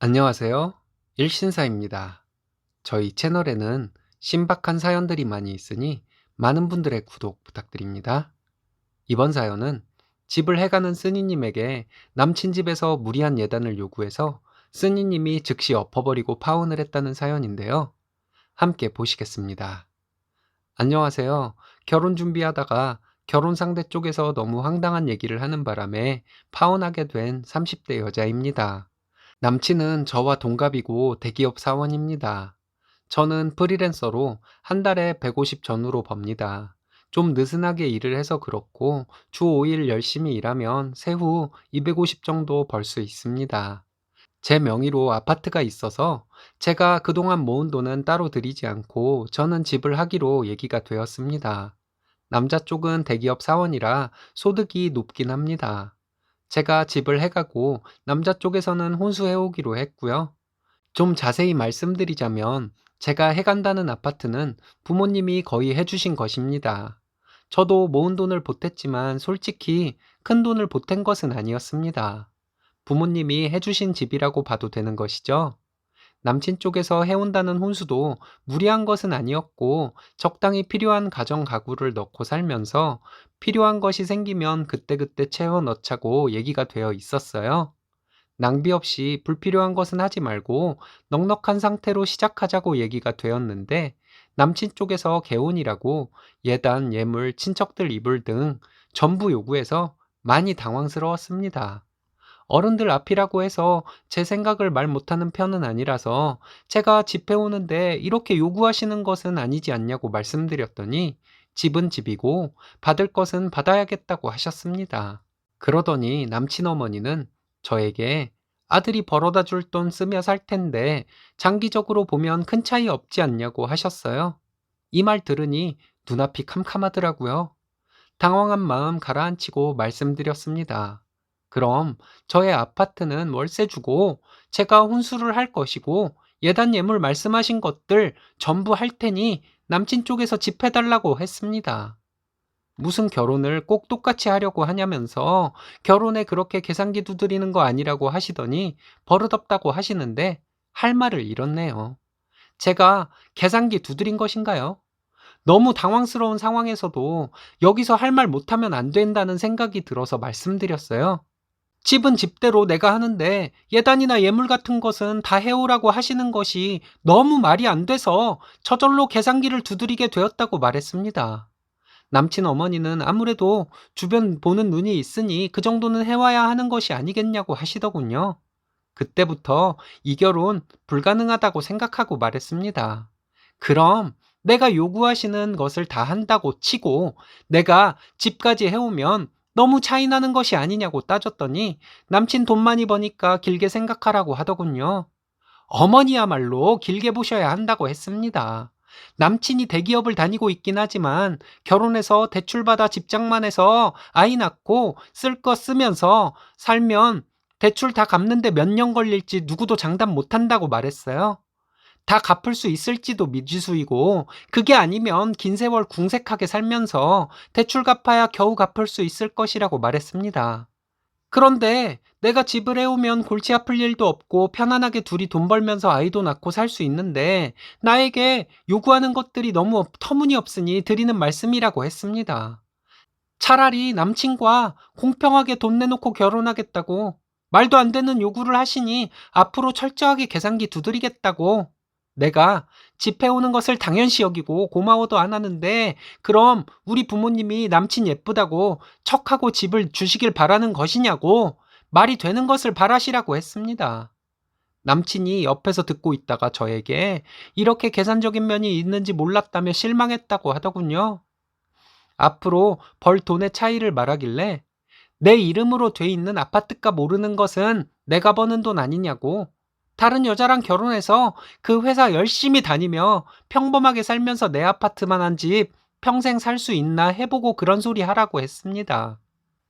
안녕하세요. 일신사입니다. 저희 채널에는 신박한 사연들이 많이 있으니 많은 분들의 구독 부탁드립니다. 이번 사연은 집을 해가는 쓰니님에게 남친 집에서 무리한 예단을 요구해서 쓰니님이 즉시 엎어버리고 파혼을 했다는 사연인데요. 함께 보시겠습니다. 안녕하세요. 결혼 준비하다가 결혼 상대 쪽에서 너무 황당한 얘기를 하는 바람에 파혼하게 된 30대 여자입니다. 남친은 저와 동갑이고 대기업 사원입니다. 저는 프리랜서로 한 달에 150 전후로 법니다. 좀 느슨하게 일을 해서 그렇고 주 5일 열심히 일하면 세후 250 정도 벌 수 있습니다. 제 명의로 아파트가 있어서 제가 그동안 모은 돈은 따로 드리지 않고 저는 집을 하기로 얘기가 되었습니다. 남자 쪽은 대기업 사원이라 소득이 높긴 합니다. 제가 집을 해가고 남자 쪽에서는 혼수해오기로 했고요. 좀 자세히 말씀드리자면 제가 해간다는 아파트는 부모님이 거의 해주신 것입니다. 저도 모은 돈을 보탰지만 솔직히 큰 돈을 보탠 것은 아니었습니다. 부모님이 해주신 집이라고 봐도 되는 것이죠. 남친 쪽에서 해온다는 혼수도 무리한 것은 아니었고 적당히 필요한 가정 가구를 넣고 살면서 필요한 것이 생기면 그때그때 채워 넣자고 얘기가 되어 있었어요. 낭비 없이 불필요한 것은 하지 말고 넉넉한 상태로 시작하자고 얘기가 되었는데 남친 쪽에서 개혼이라고 예단, 예물, 친척들 이불 등 전부 요구해서 많이 당황스러웠습니다. 어른들 앞이라고 해서 제 생각을 말 못하는 편은 아니라서 제가 집해오는데 이렇게 요구하시는 것은 아니지 않냐고 말씀드렸더니 집은 집이고 받을 것은 받아야겠다고 하셨습니다. 그러더니 남친 어머니는 저에게 아들이 벌어다 줄 돈 쓰며 살 텐데 장기적으로 보면 큰 차이 없지 않냐고 하셨어요. 이 말 들으니 눈앞이 캄캄하더라고요. 당황한 마음 가라앉히고 말씀드렸습니다. 그럼 저의 아파트는 월세 주고 제가 혼수를 할 것이고 예단 예물 말씀하신 것들 전부 할 테니 남친 쪽에서 집 해달라고 했습니다. 무슨 결혼을 꼭 똑같이 하려고 하냐면서 결혼에 그렇게 계산기 두드리는 거 아니라고 하시더니 버릇없다고 하시는데 할 말을 잃었네요. 제가 계산기 두드린 것인가요? 너무 당황스러운 상황에서도 여기서 할 말 못하면 안 된다는 생각이 들어서 말씀드렸어요. 집은 집대로 내가 하는데 예단이나 예물 같은 것은 다 해오라고 하시는 것이 너무 말이 안 돼서 저절로 계산기를 두드리게 되었다고 말했습니다. 남친 어머니는 아무래도 주변 보는 눈이 있으니 그 정도는 해와야 하는 것이 아니겠냐고 하시더군요. 그때부터 이 결혼 불가능하다고 생각하고 말했습니다. 그럼 내가 요구하시는 것을 다 한다고 치고 내가 집까지 해오면 너무 차이 나는 것이 아니냐고 따졌더니 남친 돈 많이 버니까 길게 생각하라고 하더군요. 어머니야말로 길게 보셔야 한다고 했습니다. 남친이 대기업을 다니고 있긴 하지만 결혼해서 대출받아 집장만 해서 아이 낳고 쓸 거 쓰면서 살면 대출 다 갚는데 몇 년 걸릴지 누구도 장담 못한다고 말했어요. 다 갚을 수 있을지도 미지수이고 그게 아니면 긴 세월 궁색하게 살면서 대출 갚아야 겨우 갚을 수 있을 것이라고 말했습니다. 그런데 내가 집을 해오면 골치 아플 일도 없고 편안하게 둘이 돈 벌면서 아이도 낳고 살 수 있는데 나에게 요구하는 것들이 너무 터무니없으니 드리는 말씀이라고 했습니다. 차라리 남친과 공평하게 돈 내놓고 결혼하겠다고 말도 안 되는 요구를 하시니 앞으로 철저하게 계산기 두드리겠다고 내가 집해오는 것을 당연시 여기고 고마워도 안 하는데 그럼 우리 부모님이 남친 예쁘다고 척하고 집을 주시길 바라는 것이냐고 말이 되는 것을 바라시라고 했습니다. 남친이 옆에서 듣고 있다가 저에게 이렇게 계산적인 면이 있는지 몰랐다며 실망했다고 하더군요. 앞으로 벌 돈의 차이를 말하길래 내 이름으로 돼 있는 아파트값 모르는 것은 내가 버는 돈 아니냐고 다른 여자랑 결혼해서 그 회사 열심히 다니며 평범하게 살면서 내 아파트만한 집 평생 살 수 있나 해보고 그런 소리 하라고 했습니다.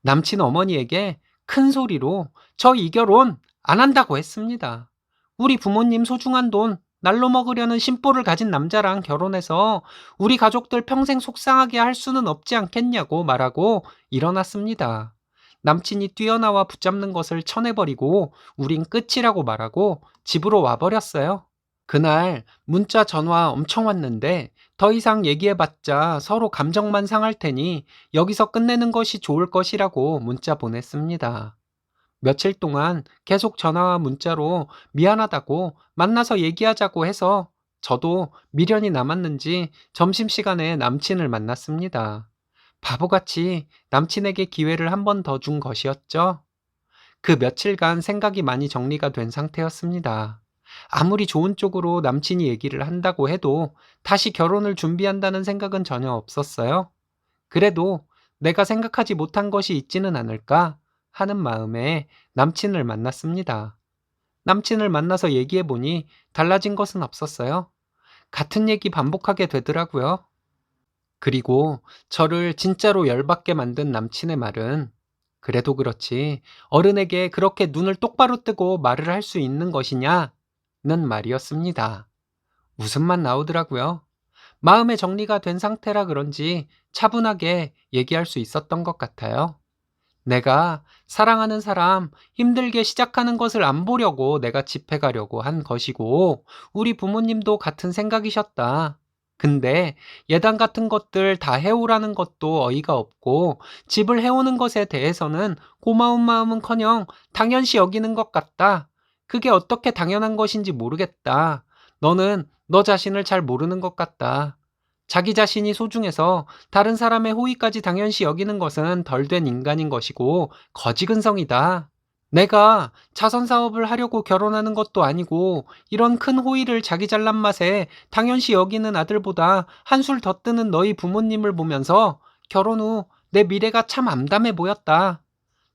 남친 어머니에게 큰 소리로 저 이 결혼 안 한다고 했습니다. 우리 부모님 소중한 돈 날로 먹으려는 심보를 가진 남자랑 결혼해서 우리 가족들 평생 속상하게 할 수는 없지 않겠냐고 말하고 일어났습니다. 남친이 뛰어나와 붙잡는 것을 쳐내버리고 우린 끝이라고 말하고 집으로 와버렸어요. 그날 문자 전화 엄청 왔는데 더 이상 얘기해봤자 서로 감정만 상할 테니 여기서 끝내는 것이 좋을 것이라고 문자 보냈습니다. 며칠 동안 계속 전화와 문자로 미안하다고 만나서 얘기하자고 해서 저도 미련이 남았는지 점심시간에 남친을 만났습니다. 바보같이 남친에게 기회를 한 번 더 준 것이었죠. 그 며칠간 생각이 많이 정리가 된 상태였습니다. 아무리 좋은 쪽으로 남친이 얘기를 한다고 해도 다시 결혼을 준비한다는 생각은 전혀 없었어요. 그래도 내가 생각하지 못한 것이 있지는 않을까 하는 마음에 남친을 만났습니다. 남친을 만나서 얘기해보니 달라진 것은 없었어요. 같은 얘기 반복하게 되더라고요. 그리고 저를 진짜로 열받게 만든 남친의 말은 그래도 그렇지 어른에게 그렇게 눈을 똑바로 뜨고 말을 할 수 있는 것이냐는 말이었습니다. 웃음만 나오더라고요. 마음의 정리가 된 상태라 그런지 차분하게 얘기할 수 있었던 것 같아요. 내가 사랑하는 사람 힘들게 시작하는 것을 안 보려고 내가 집해 가려고 한 것이고, 우리 부모님도 같은 생각이셨다. 근데 예단 같은 것들 다 해오라는 것도 어이가 없고, 집을 해오는 것에 대해서는 고마운 마음은커녕 당연시 여기는 것 같다. 그게 어떻게 당연한 것인지 모르겠다. 너는 너 자신을 잘 모르는 것 같다. 자기 자신이 소중해서 다른 사람의 호의까지 당연시 여기는 것은 덜 된 인간인 것이고 거지근성이다. 내가 자선 사업을 하려고 결혼하는 것도 아니고 이런 큰 호의를 자기 잘난 맛에 당연시 여기는 아들보다 한술 더 뜨는 너희 부모님을 보면서 결혼 후 내 미래가 참 암담해 보였다.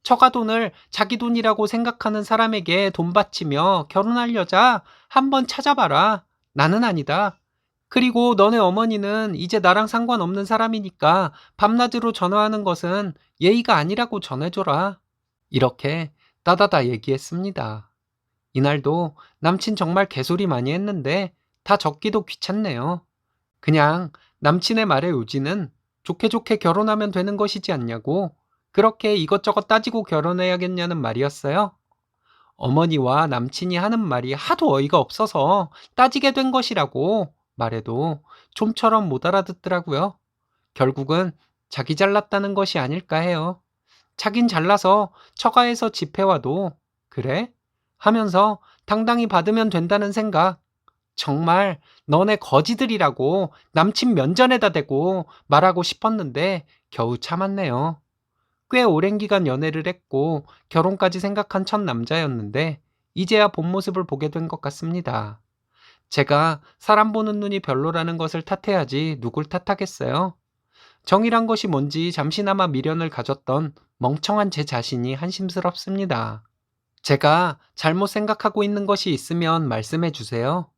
처가 돈을 자기 돈이라고 생각하는 사람에게 돈 바치며 결혼할 여자 한번 찾아봐라. 나는 아니다. 그리고 너네 어머니는 이제 나랑 상관없는 사람이니까 밤낮으로 전화하는 것은 예의가 아니라고 전해줘라. 이렇게 따다다 얘기했습니다. 이날도 남친 정말 개소리 많이 했는데 다 적기도 귀찮네요. 그냥 남친의 말에 요지는 좋게 좋게 결혼하면 되는 것이지 않냐고 그렇게 이것저것 따지고 결혼해야겠냐는 말이었어요. 어머니와 남친이 하는 말이 하도 어이가 없어서 따지게 된 것이라고 말해도 좀처럼 못 알아듣더라고요. 결국은 자기 잘났다는 것이 아닐까 해요. 자긴 잘나서 처가에서 집해와도 그래? 하면서 당당히 받으면 된다는 생각. 정말 너네 거지들이라고 남친 면전에다 대고 말하고 싶었는데 겨우 참았네요. 꽤 오랜 기간 연애를 했고 결혼까지 생각한 첫 남자였는데 이제야 본 모습을 보게 된 것 같습니다. 제가 사람 보는 눈이 별로라는 것을 탓해야지 누굴 탓하겠어요. 정이란 것이 뭔지 잠시나마 미련을 가졌던 멍청한 제 자신이 한심스럽습니다. 제가 잘못 생각하고 있는 것이 있으면 말씀해 주세요.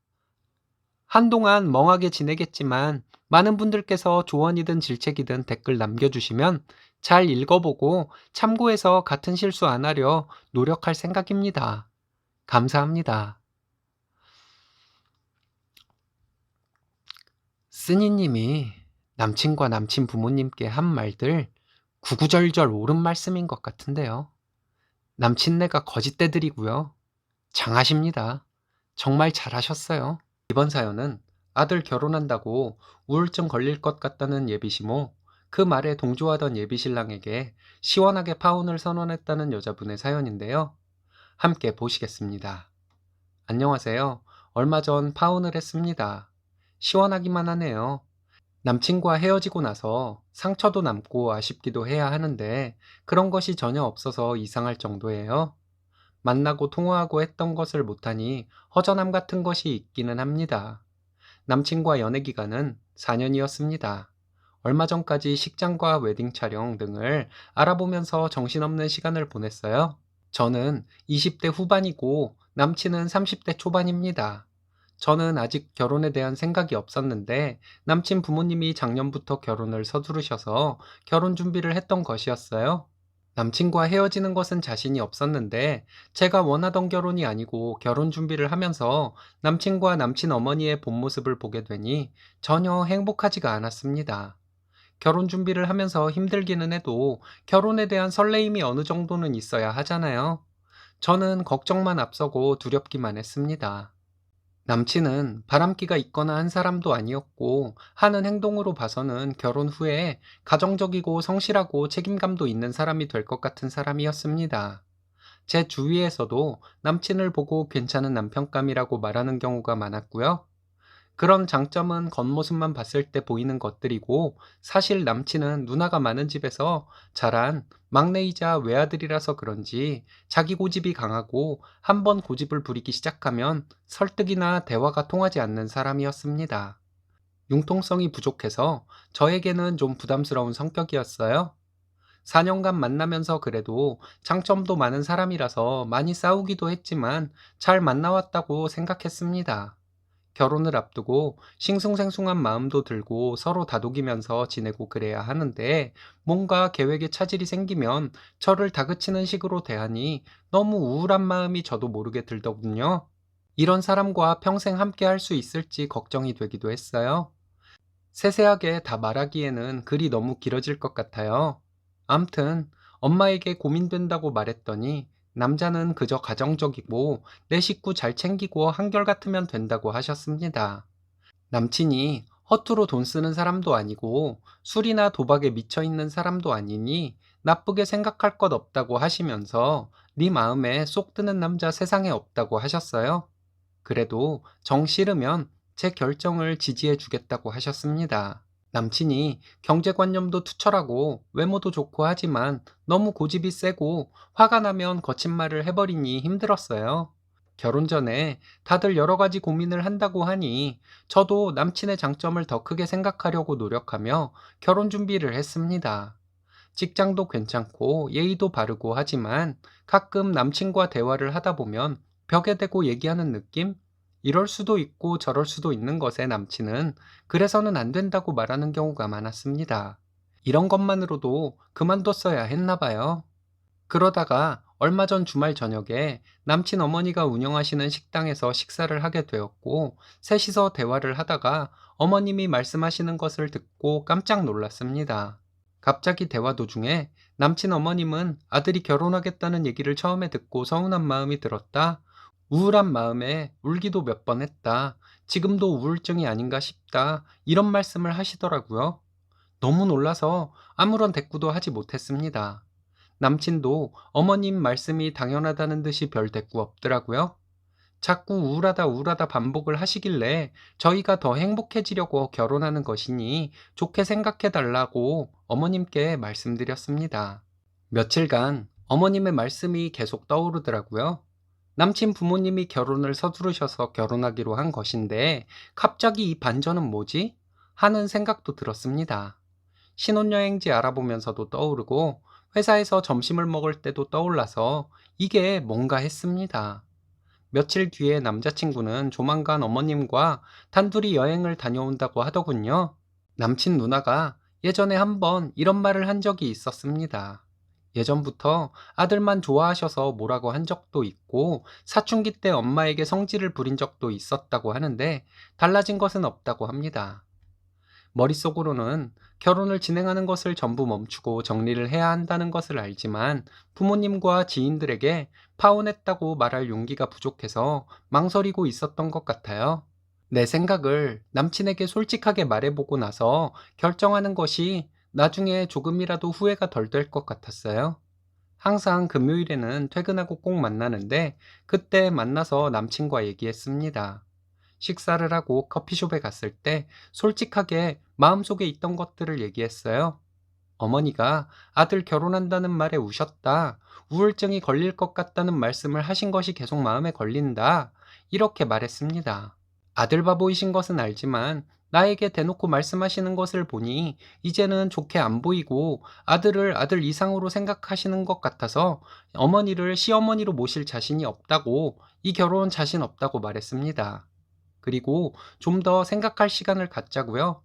한동안 멍하게 지내겠지만 많은 분들께서 조언이든 질책이든 댓글 남겨주시면 잘 읽어보고 참고해서 같은 실수 안 하려 노력할 생각입니다. 감사합니다. 쓰니님이 남친과 남친 부모님께 한 말들 구구절절 옳은 말씀인 것 같은데요. 남친네가 거짓대들이고요. 장하십니다. 정말 잘하셨어요. 이번 사연은 아들 결혼한다고 우울증 걸릴 것 같다는 예비시모, 그 말에 동조하던 예비신랑에게 시원하게 파혼을 선언했다는 여자분의 사연인데요. 함께 보시겠습니다. 안녕하세요. 얼마 전 파혼을 했습니다. 시원하기만 하네요. 남친과 헤어지고 나서 상처도 남고 아쉽기도 해야 하는데 그런 것이 전혀 없어서 이상할 정도예요. 만나고 통화하고 했던 것을 못하니 허전함 같은 것이 있기는 합니다. 남친과 연애 기간은 4년이었습니다. 얼마 전까지 식장과 웨딩 촬영 등을 알아보면서 정신없는 시간을 보냈어요. 저는 20대 후반이고 남친은 30대 초반입니다. 저는 아직 결혼에 대한 생각이 없었는데 남친 부모님이 작년부터 결혼을 서두르셔서 결혼 준비를 했던 것이었어요. 남친과 헤어지는 것은 자신이 없었는데 제가 원하던 결혼이 아니고 결혼 준비를 하면서 남친과 남친 어머니의 본 모습을 보게 되니 전혀 행복하지가 않았습니다. 결혼 준비를 하면서 힘들기는 해도 결혼에 대한 설레임이 어느 정도는 있어야 하잖아요. 저는 걱정만 앞서고 두렵기만 했습니다. 남친은 바람기가 있거나 한 사람도 아니었고, 하는 행동으로 봐서는 결혼 후에 가정적이고 성실하고 책임감도 있는 사람이 될 것 같은 사람이었습니다. 제 주위에서도 남친을 보고 괜찮은 남편감이라고 말하는 경우가 많았고요. 그런 장점은 겉모습만 봤을 때 보이는 것들이고, 사실 남친은 누나가 많은 집에서 자란 막내이자 외아들이라서 그런지 자기 고집이 강하고, 한번 고집을 부리기 시작하면 설득이나 대화가 통하지 않는 사람이었습니다. 융통성이 부족해서 저에게는 좀 부담스러운 성격이었어요. 4년간 만나면서 그래도 장점도 많은 사람이라서 많이 싸우기도 했지만 잘 만나왔다고 생각했습니다. 결혼을 앞두고 싱숭생숭한 마음도 들고 서로 다독이면서 지내고 그래야 하는데, 뭔가 계획에 차질이 생기면 저를 다그치는 식으로 대하니 너무 우울한 마음이 저도 모르게 들더군요. 이런 사람과 평생 함께 할 수 있을지 걱정이 되기도 했어요. 세세하게 다 말하기에는 글이 너무 길어질 것 같아요. 암튼 엄마에게 고민된다고 말했더니 남자는 그저 가정적이고 내 식구 잘 챙기고 한결같으면 된다고 하셨습니다. 남친이 허투루 돈 쓰는 사람도 아니고 술이나 도박에 미쳐 있는 사람도 아니니 나쁘게 생각할 것 없다고 하시면서 네 마음에 쏙 드는 남자 세상에 없다고 하셨어요. 그래도 정 싫으면 제 결정을 지지해 주겠다고 하셨습니다. 남친이 경제관념도 투철하고 외모도 좋고 하지만 너무 고집이 세고 화가 나면 거친 말을 해버리니 힘들었어요. 결혼 전에 다들 여러 가지 고민을 한다고 하니 저도 남친의 장점을 더 크게 생각하려고 노력하며 결혼 준비를 했습니다. 직장도 괜찮고 예의도 바르고 하지만 가끔 남친과 대화를 하다 보면 벽에 대고 얘기하는 느낌? 이럴 수도 있고 저럴 수도 있는 것에 남친은 그래서는 안 된다고 말하는 경우가 많았습니다. 이런 것만으로도 그만뒀어야 했나 봐요. 그러다가 얼마 전 주말 저녁에 남친 어머니가 운영하시는 식당에서 식사를 하게 되었고, 셋이서 대화를 하다가 어머님이 말씀하시는 것을 듣고 깜짝 놀랐습니다. 갑자기 대화 도중에 남친 어머님은 아들이 결혼하겠다는 얘기를 처음에 듣고 서운한 마음이 들었다. 우울한 마음에 울기도 몇 번 했다. 지금도 우울증이 아닌가 싶다. 이런 말씀을 하시더라고요. 너무 놀라서 아무런 대꾸도 하지 못했습니다. 남친도 어머님 말씀이 당연하다는 듯이 별 대꾸 없더라고요. 자꾸 우울하다 우울하다 반복을 하시길래 저희가 더 행복해지려고 결혼하는 것이니 좋게 생각해 달라고 어머님께 말씀드렸습니다. 며칠간 어머님의 말씀이 계속 떠오르더라고요. 남친 부모님이 결혼을 서두르셔서 결혼하기로 한 것인데 갑자기 이 반전은 뭐지? 하는 생각도 들었습니다. 신혼여행지 알아보면서도 떠오르고 회사에서 점심을 먹을 때도 떠올라서 이게 뭔가 했습니다. 며칠 뒤에 남자친구는 조만간 어머님과 단둘이 여행을 다녀온다고 하더군요. 남친 누나가 예전에 한번 이런 말을 한 적이 있었습니다. 예전부터 아들만 좋아하셔서 뭐라고 한 적도 있고 사춘기 때 엄마에게 성질을 부린 적도 있었다고 하는데 달라진 것은 없다고 합니다. 머릿속으로는 결혼을 진행하는 것을 전부 멈추고 정리를 해야 한다는 것을 알지만 부모님과 지인들에게 파혼했다고 말할 용기가 부족해서 망설이고 있었던 것 같아요. 내 생각을 남친에게 솔직하게 말해보고 나서 결정하는 것이 나중에 조금이라도 후회가 덜 될 것 같았어요. 항상 금요일에는 퇴근하고 꼭 만나는데 그때 만나서 남친과 얘기했습니다. 식사를 하고 커피숍에 갔을 때 솔직하게 마음속에 있던 것들을 얘기했어요. 어머니가 아들 결혼한다는 말에 우셨다. 우울증이 걸릴 것 같다는 말씀을 하신 것이 계속 마음에 걸린다. 이렇게 말했습니다. 아들 바보이신 것은 알지만 나에게 대놓고 말씀하시는 것을 보니 이제는 좋게 안 보이고 아들을 아들 이상으로 생각하시는 것 같아서 어머니를 시어머니로 모실 자신이 없다고, 이 결혼 자신 없다고 말했습니다. 그리고 좀 더 생각할 시간을 갖자고요.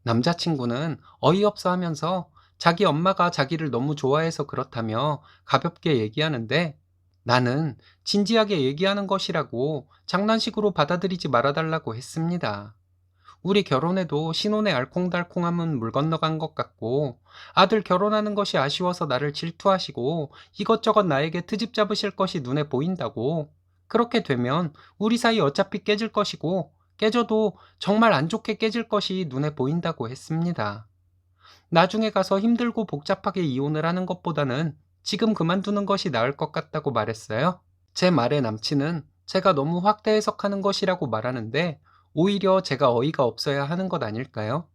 남자친구는 어이없어 하면서 자기 엄마가 자기를 너무 좋아해서 그렇다며 가볍게 얘기하는데, 나는 진지하게 얘기하는 것이라고 장난식으로 받아들이지 말아달라고 했습니다. 우리 결혼에도 신혼의 알콩달콩함은 물 건너간 것 같고, 아들 결혼하는 것이 아쉬워서 나를 질투하시고 이것저것 나에게 트집 잡으실 것이 눈에 보인다고. 그렇게 되면 우리 사이 어차피 깨질 것이고, 깨져도 정말 안 좋게 깨질 것이 눈에 보인다고 했습니다. 나중에 가서 힘들고 복잡하게 이혼을 하는 것보다는 지금 그만두는 것이 나을 것 같다고 말했어요. 제 말에 남친은 제가 너무 확대 해석하는 것이라고 말하는데, 오히려 제가 어이가 없어야 하는 것 아닐까요?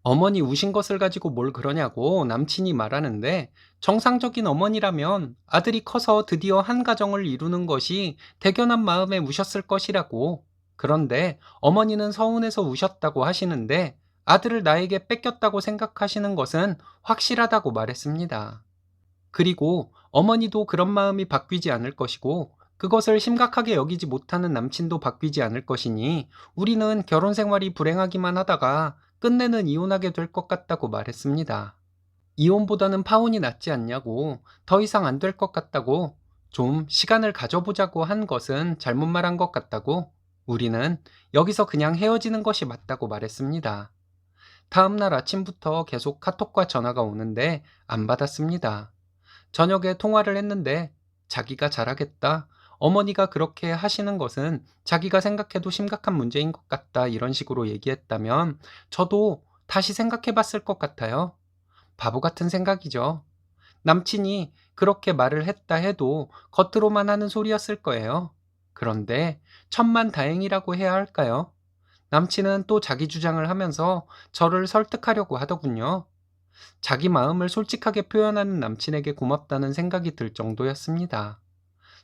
어머니 우신 것을 가지고 뭘 그러냐고 남친이 말하는데, 정상적인 어머니라면 아들이 커서 드디어 한 가정을 이루는 것이 대견한 마음에 우셨을 것이라고. 그런데 어머니는 서운해서 우셨다고 하시는데, 아들을 나에게 뺏겼다고 생각하시는 것은 확실하다고 말했습니다. 그리고 어머니도 그런 마음이 바뀌지 않을 것이고, 그것을 심각하게 여기지 못하는 남친도 바뀌지 않을 것이니, 우리는 결혼 생활이 불행하기만 하다가 끝내는 이혼하게 될 것 같다고 말했습니다. 이혼보다는 파혼이 낫지 않냐고, 더 이상 안 될 것 같다고, 좀 시간을 가져보자고 한 것은 잘못 말한 것 같다고, 우리는 여기서 그냥 헤어지는 것이 맞다고 말했습니다. 다음 날 아침부터 계속 카톡과 전화가 오는데 안 받았습니다. 저녁에 통화를 했는데, 자기가 잘하겠다, 어머니가 그렇게 하시는 것은 자기가 생각해도 심각한 문제인 것 같다, 이런 식으로 얘기했다면 저도 다시 생각해 봤을 것 같아요. 바보 같은 생각이죠. 남친이 그렇게 말을 했다 해도 겉으로만 하는 소리였을 거예요. 그런데 천만 다행이라고 해야 할까요? 남친은 또 자기 주장을 하면서 저를 설득하려고 하더군요. 자기 마음을 솔직하게 표현하는 남친에게 고맙다는 생각이 들 정도였습니다.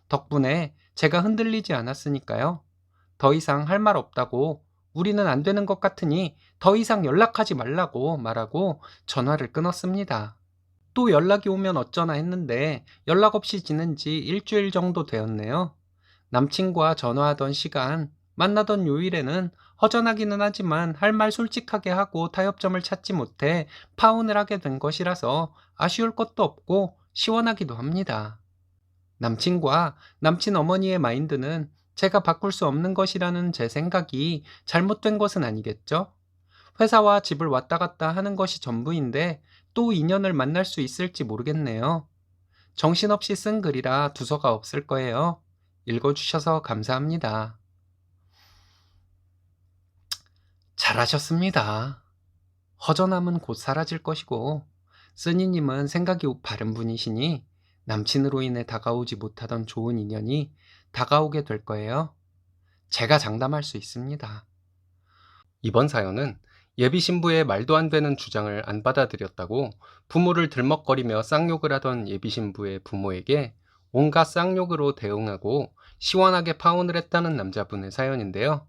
덕분에 제가 흔들리지 않았으니까요. 더 이상 할 말 없다고, 우리는 안 되는 것 같으니 더 이상 연락하지 말라고 말하고 전화를 끊었습니다. 또 연락이 오면 어쩌나 했는데 연락 없이 지낸 지 일주일 정도 되었네요. 남친과 전화하던 시간, 만나던 요일에는 허전하기는 하지만 할 말 솔직하게 하고 타협점을 찾지 못해 파혼을 하게 된 것이라서 아쉬울 것도 없고 시원하기도 합니다. 남친과 남친 어머니의 마인드는 제가 바꿀 수 없는 것이라는 제 생각이 잘못된 것은 아니겠죠? 회사와 집을 왔다 갔다 하는 것이 전부인데 또 인연을 만날 수 있을지 모르겠네요. 정신없이 쓴 글이라 두서가 없을 거예요. 읽어주셔서 감사합니다. 잘하셨습니다. 허전함은 곧 사라질 것이고, 쓰니님은 생각이 바른 분이시니 남친으로 인해 다가오지 못하던 좋은 인연이 다가오게 될 거예요. 제가 장담할 수 있습니다. 이번 사연은 예비 신부의 말도 안 되는 주장을 안 받아들였다고 부모를 들먹거리며 쌍욕을 하던 예비 신부의 부모에게 온갖 쌍욕으로 대응하고 시원하게 파혼을 했다는 남자분의 사연인데요.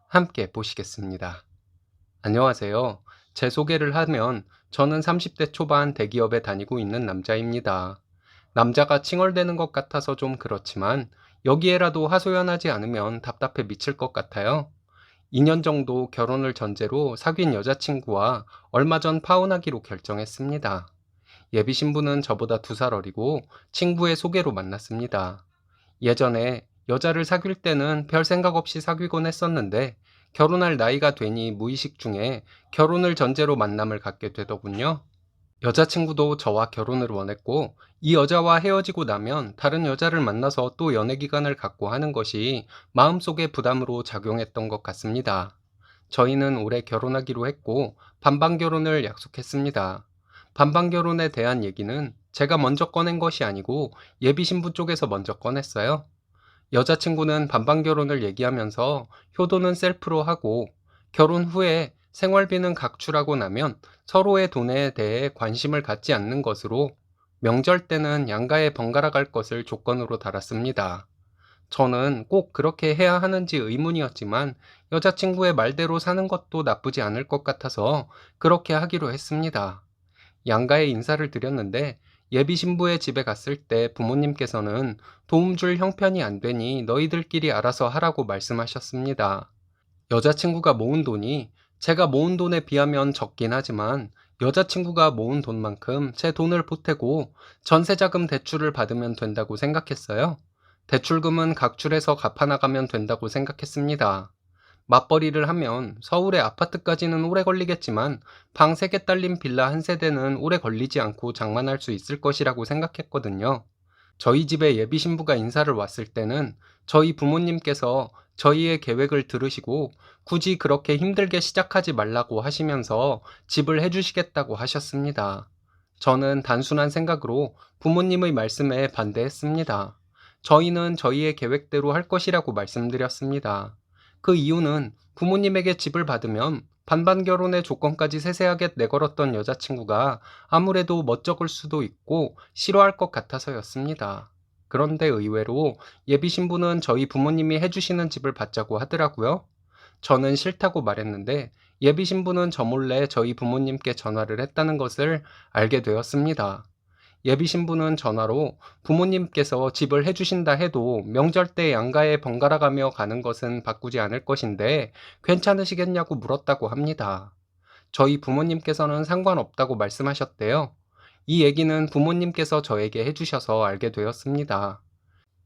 함께 보시겠습니다. 안녕하세요. 제 소개를 하면 저는 30대 초반 대기업에 다니고 있는 남자입니다. 남자가 칭얼대는 것 같아서 좀 그렇지만 여기에라도 하소연하지 않으면 답답해 미칠 것 같아요. 2년 정도 결혼을 전제로 사귄 여자친구와 얼마 전 파혼하기로 결정했습니다. 예비 신부는 저보다 2살 어리고 친구의 소개로 만났습니다. 예전에 여자를 사귈 때는 별 생각 없이 사귀곤 했었는데 결혼할 나이가 되니 무의식 중에 결혼을 전제로 만남을 갖게 되더군요. 여자친구도 저와 결혼을 원했고 이 여자와 헤어지고 나면 다른 여자를 만나서 또 연애 기간을 갖고 하는 것이 마음속에 부담으로 작용했던 것 같습니다. 저희는 올해 결혼하기로 했고 반반 결혼을 약속했습니다. 반반 결혼에 대한 얘기는 제가 먼저 꺼낸 것이 아니고 예비 신부 쪽에서 먼저 꺼냈어요. 여자친구는 반반 결혼을 얘기하면서 효도는 셀프로 하고 결혼 후에 생활비는 각출하고 나면 서로의 돈에 대해 관심을 갖지 않는 것으로 명절 때는 양가에 번갈아 갈 것을 조건으로 달았습니다. 저는 꼭 그렇게 해야 하는지 의문이었지만 여자친구의 말대로 사는 것도 나쁘지 않을 것 같아서 그렇게 하기로 했습니다. 양가에 인사를 드렸는데 예비 신부의 집에 갔을 때 부모님께서는 도움 줄 형편이 안 되니 너희들끼리 알아서 하라고 말씀하셨습니다. 여자친구가 모은 돈이 제가 모은 돈에 비하면 적긴 하지만 여자친구가 모은 돈만큼 제 돈을 보태고 전세자금 대출을 받으면 된다고 생각했어요. 대출금은 각출해서 갚아나가면 된다고 생각했습니다. 맞벌이를 하면 서울의 아파트까지는 오래 걸리겠지만 방 3개 딸린 빌라 한 세대는 오래 걸리지 않고 장만할 수 있을 것이라고 생각했거든요. 저희 집에 예비 신부가 인사를 왔을 때는 저희 부모님께서 저희의 계획을 들으시고 굳이 그렇게 힘들게 시작하지 말라고 하시면서 집을 해주시겠다고 하셨습니다. 저는 단순한 생각으로 부모님의 말씀에 반대했습니다. 저희는 저희의 계획대로 할 것이라고 말씀드렸습니다. 그 이유는 부모님에게 집을 받으면 반반 결혼의 조건까지 세세하게 내걸었던 여자친구가 아무래도 멋쩍을 수도 있고 싫어할 것 같아서였습니다. 그런데 의외로 예비 신부는 저희 부모님이 해주시는 집을 받자고 하더라고요. 저는 싫다고 말했는데 예비 신부는 저 몰래 저희 부모님께 전화를 했다는 것을 알게 되었습니다. 예비 신부는 전화로 부모님께서 집을 해주신다 해도 명절 때 양가에 번갈아 가며 가는 것은 바꾸지 않을 것인데 괜찮으시겠냐고 물었다고 합니다. 저희 부모님께서는 상관없다고 말씀하셨대요. 이 얘기는 부모님께서 저에게 해주셔서 알게 되었습니다.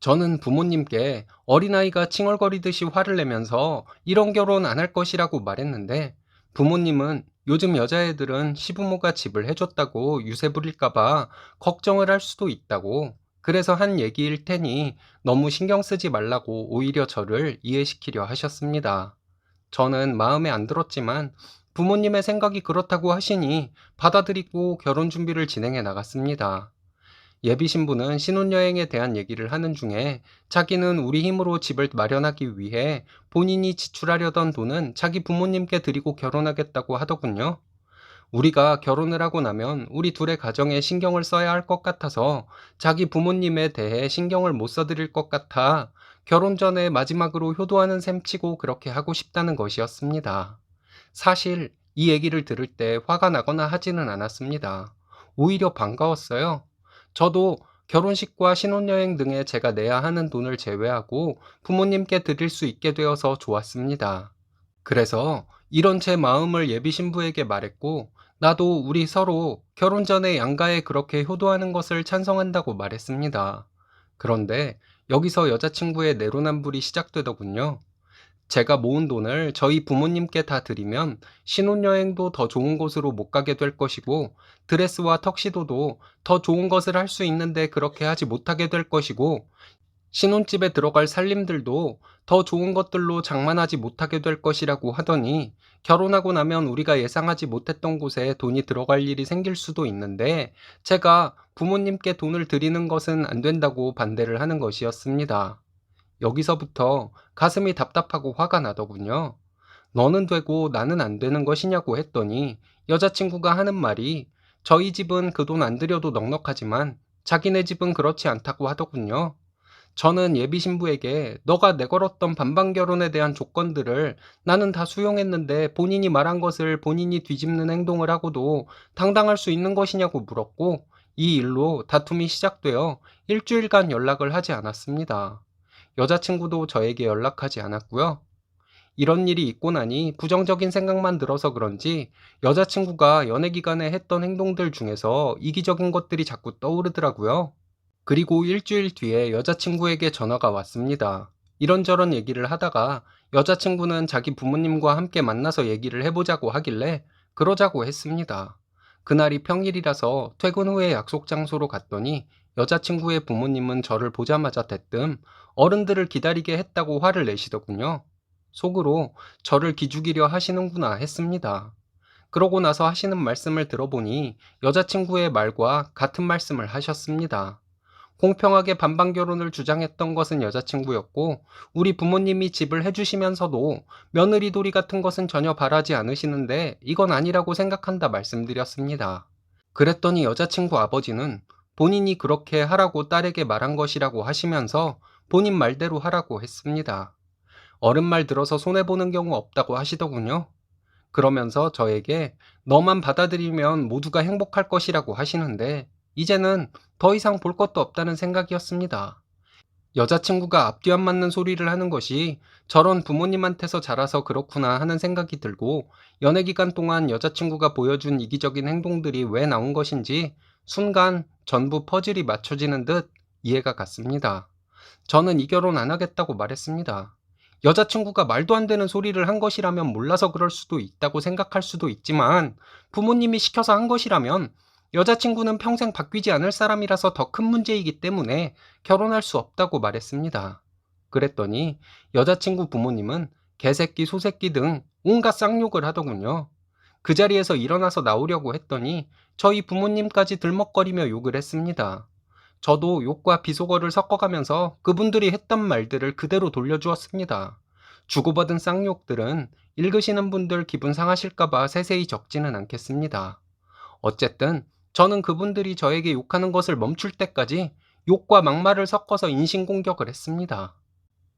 저는 부모님께 어린아이가 칭얼거리듯이 화를 내면서 이런 결혼 안 할 것이라고 말했는데 부모님은 요즘 여자애들은 시부모가 집을 해줬다고 유세 부릴까봐 걱정을 할 수도 있다고, 그래서 한 얘기일 테니 너무 신경 쓰지 말라고 오히려 저를 이해시키려 하셨습니다. 저는 마음에 안 들었지만 부모님의 생각이 그렇다고 하시니 받아들이고 결혼 준비를 진행해 나갔습니다. 예비 신부는 신혼여행에 대한 얘기를 하는 중에 자기는 우리 힘으로 집을 마련하기 위해 본인이 지출하려던 돈은 자기 부모님께 드리고 결혼하겠다고 하더군요. 우리가 결혼을 하고 나면 우리 둘의 가정에 신경을 써야 할 것 같아서 자기 부모님에 대해 신경을 못 써드릴 것 같아 결혼 전에 마지막으로 효도하는 셈 치고 그렇게 하고 싶다는 것이었습니다. 사실 이 얘기를 들을 때 화가 나거나 하지는 않았습니다. 오히려 반가웠어요. 저도 결혼식과 신혼여행 등에 제가 내야 하는 돈을 제외하고 부모님께 드릴 수 있게 되어서 좋았습니다. 그래서 이런 제 마음을 예비 신부에게 말했고, 나도 우리 서로 결혼 전에 양가에 그렇게 효도하는 것을 찬성한다고 말했습니다. 그런데 여기서 여자친구의 내로남불이 시작되더군요. 제가 모은 돈을 저희 부모님께 다 드리면 신혼여행도 더 좋은 곳으로 못 가게 될 것이고, 드레스와 턱시도도 더 좋은 것을 할 수 있는데 그렇게 하지 못하게 될 것이고, 신혼집에 들어갈 살림들도 더 좋은 것들로 장만하지 못하게 될 것이라고 하더니, 결혼하고 나면 우리가 예상하지 못했던 곳에 돈이 들어갈 일이 생길 수도 있는데 제가 부모님께 돈을 드리는 것은 안 된다고 반대를 하는 것이었습니다. 여기서부터 가슴이 답답하고 화가 나더군요. 너는 되고 나는 안 되는 것이냐고 했더니 여자친구가 하는 말이 저희 집은 그 돈 안 들여도 넉넉하지만 자기네 집은 그렇지 않다고 하더군요. 저는 예비 신부에게 너가 내걸었던 반반 결혼에 대한 조건들을 나는 다 수용했는데 본인이 말한 것을 본인이 뒤집는 행동을 하고도 당당할 수 있는 것이냐고 물었고, 이 일로 다툼이 시작되어 일주일간 연락을 하지 않았습니다. 여자친구도 저에게 연락하지 않았고요. 이런 일이 있고 나니 부정적인 생각만 들어서 그런지 여자친구가 연애 기간에 했던 행동들 중에서 이기적인 것들이 자꾸 떠오르더라고요. 그리고 일주일 뒤에 여자친구에게 전화가 왔습니다. 이런저런 얘기를 하다가 여자친구는 자기 부모님과 함께 만나서 얘기를 해보자고 하길래 그러자고 했습니다. 그날이 평일이라서 퇴근 후에 약속 장소로 갔더니 여자친구의 부모님은 저를 보자마자 대뜸 어른들을 기다리게 했다고 화를 내시더군요. 속으로 저를 기죽이려 하시는구나 했습니다. 그러고 나서 하시는 말씀을 들어보니 여자친구의 말과 같은 말씀을 하셨습니다. 공평하게 반반 결혼을 주장했던 것은 여자친구였고, 우리 부모님이 집을 해주시면서도 며느리 도리 같은 것은 전혀 바라지 않으시는데 이건 아니라고 생각한다 말씀드렸습니다. 그랬더니 여자친구 아버지는 본인이 그렇게 하라고 딸에게 말한 것이라고 하시면서 본인 말대로 하라고 했습니다. 어른 말 들어서 손해보는 경우 없다고 하시더군요. 그러면서 저에게 너만 받아들이면 모두가 행복할 것이라고 하시는데 이제는 더 이상 볼 것도 없다는 생각이었습니다. 여자친구가 앞뒤 안 맞는 소리를 하는 것이 저런 부모님한테서 자라서 그렇구나 하는 생각이 들고, 연애 기간 동안 여자친구가 보여준 이기적인 행동들이 왜 나온 것인지 순간 전부 퍼즐이 맞춰지는 듯 이해가 갔습니다. 저는 이 결혼 안 하겠다고 말했습니다. 여자친구가 말도 안 되는 소리를 한 것이라면 몰라서 그럴 수도 있다고 생각할 수도 있지만 부모님이 시켜서 한 것이라면 여자친구는 평생 바뀌지 않을 사람이라서 더 큰 문제이기 때문에 결혼할 수 없다고 말했습니다. 그랬더니 여자친구 부모님은 개새끼, 소새끼 등 온갖 쌍욕을 하더군요. 그 자리에서 일어나서 나오려고 했더니 저희 부모님까지 들먹거리며 욕을 했습니다. 저도 욕과 비속어를 섞어가면서 그분들이 했던 말들을 그대로 돌려주었습니다. 주고받은 쌍욕들은 읽으시는 분들 기분 상하실까봐 세세히 적지는 않겠습니다. 어쨌든 저는 그분들이 저에게 욕하는 것을 멈출 때까지 욕과 막말을 섞어서 인신공격을 했습니다.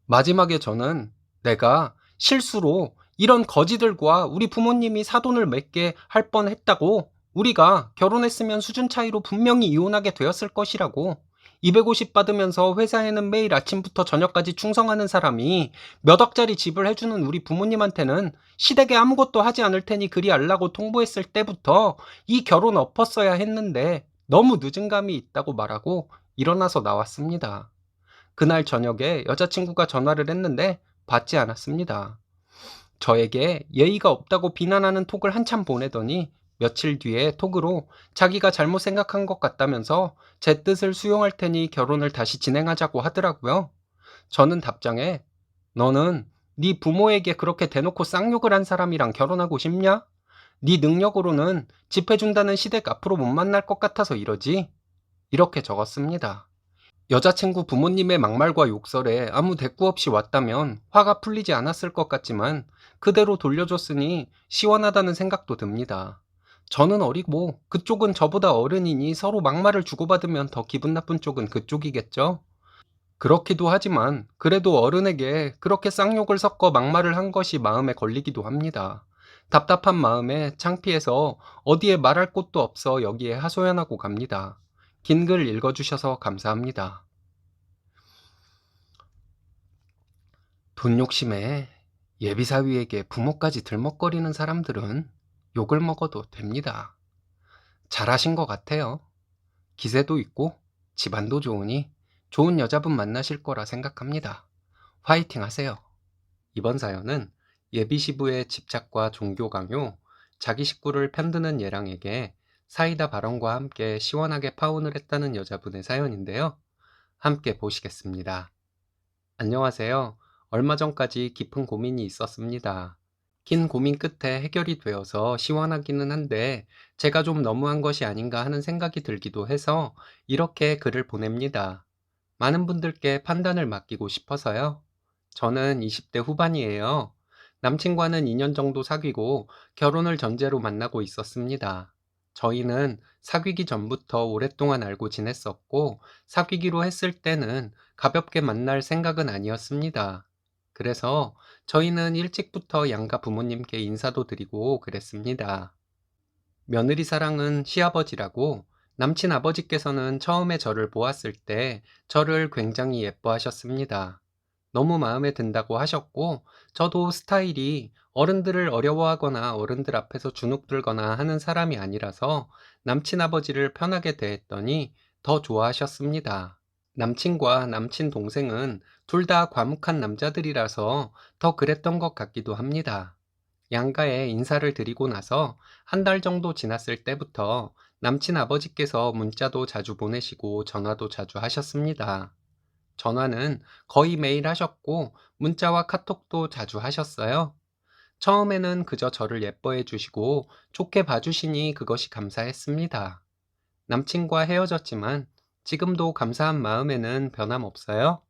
마지막에 저는 내가 실수로 이런 거지들과 우리 부모님이 사돈을 맺게 할 뻔했다고, 우리가 결혼했으면 수준 차이로 분명히 이혼하게 되었을 것이라고, 250 받으면서 회사에는 매일 아침부터 저녁까지 충성하는 사람이 몇 억짜리 집을 해주는 우리 부모님한테는 시댁에 아무것도 하지 않을 테니 그리 알라고 통보했을 때부터 이 결혼 엎었어야 했는데 너무 늦은 감이 있다고 말하고 일어나서 나왔습니다. 그날 저녁에 여자친구가 전화를 했는데 받지 않았습니다. 저에게 예의가 없다고 비난하는 톡을 한참 보내더니 며칠 뒤에 톡으로 자기가 잘못 생각한 것 같다면서 제 뜻을 수용할 테니 결혼을 다시 진행하자고 하더라고요. 저는 답장에 너는 네 부모에게 그렇게 대놓고 쌍욕을 한 사람이랑 결혼하고 싶냐? 네 능력으로는 집 해준다는 시댁 앞으로 못 만날 것 같아서 이러지? 이렇게 적었습니다. 여자친구 부모님의 막말과 욕설에 아무 대꾸 없이 왔다면 화가 풀리지 않았을 것 같지만 그대로 돌려줬으니 시원하다는 생각도 듭니다. 저는 어리고 그쪽은 저보다 어른이니 서로 막말을 주고받으면 더 기분 나쁜 쪽은 그쪽이겠죠? 그렇기도 하지만 그래도 어른에게 그렇게 쌍욕을 섞어 막말을 한 것이 마음에 걸리기도 합니다. 답답한 마음에 창피해서 어디에 말할 곳도 없어 여기에 하소연하고 갑니다. 긴 글 읽어주셔서 감사합니다. 돈 욕심에 예비사위에게 부모까지 들먹거리는 사람들은 욕을 먹어도 됩니다. 잘하신 것 같아요. 기세도 있고 집안도 좋으니 좋은 여자분 만나실 거라 생각합니다. 화이팅 하세요. 이번 사연은 예비시부의 집착과 종교 강요, 자기 식구를 편드는 예랑에게 사이다 발언과 함께 시원하게 파혼을 했다는 여자분의 사연인데요. 함께 보시겠습니다. 안녕하세요. 얼마 전까지 깊은 고민이 있었습니다. 긴 고민 끝에 해결이 되어서 시원하기는 한데 제가 좀 너무한 것이 아닌가 하는 생각이 들기도 해서 이렇게 글을 보냅니다. 많은 분들께 판단을 맡기고 싶어서요. 저는 20대 후반이에요. 남친과는 2년 정도 사귀고 결혼을 전제로 만나고 있었습니다. 저희는 사귀기 전부터 오랫동안 알고 지냈었고 사귀기로 했을 때는 가볍게 만날 생각은 아니었습니다. 그래서 저희는 일찍부터 양가 부모님께 인사도 드리고 그랬습니다. 며느리 사랑은 시아버지라고 남친 아버지께서는 처음에 저를 보았을 때 저를 굉장히 예뻐하셨습니다. 너무 마음에 든다고 하셨고 저도 스타일이 어른들을 어려워하거나 어른들 앞에서 주눅들거나 하는 사람이 아니라서 남친 아버지를 편하게 대했더니 더 좋아하셨습니다. 남친과 남친 동생은 둘 다 과묵한 남자들이라서 더 그랬던 것 같기도 합니다. 양가에 인사를 드리고 나서 한 달 정도 지났을 때부터 남친 아버지께서 문자도 자주 보내시고 전화도 자주 하셨습니다. 전화는 거의 매일 하셨고 문자와 카톡도 자주 하셨어요. 처음에는 그저 저를 예뻐해 주시고 좋게 봐주시니 그것이 감사했습니다. 남친과 헤어졌지만 지금도 감사한 마음에는 변함없어요.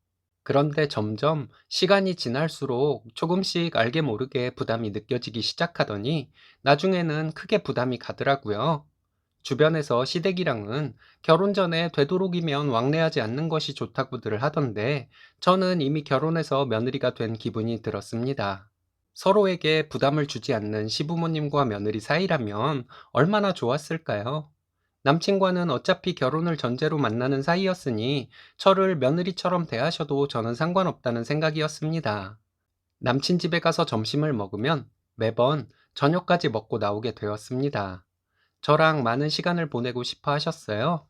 그런데 점점 시간이 지날수록 조금씩 알게 모르게 부담이 느껴지기 시작하더니 나중에는 크게 부담이 가더라고요. 주변에서 시댁이랑은 결혼 전에 되도록이면 왕래하지 않는 것이 좋다고들 하던데 저는 이미 결혼해서 며느리가 된 기분이 들었습니다. 서로에게 부담을 주지 않는 시부모님과 며느리 사이라면 얼마나 좋았을까요? 남친과는 어차피 결혼을 전제로 만나는 사이였으니 저를 며느리처럼 대하셔도 저는 상관없다는 생각이었습니다. 남친 집에 가서 점심을 먹으면 매번 저녁까지 먹고 나오게 되었습니다. 저랑 많은 시간을 보내고 싶어 하셨어요.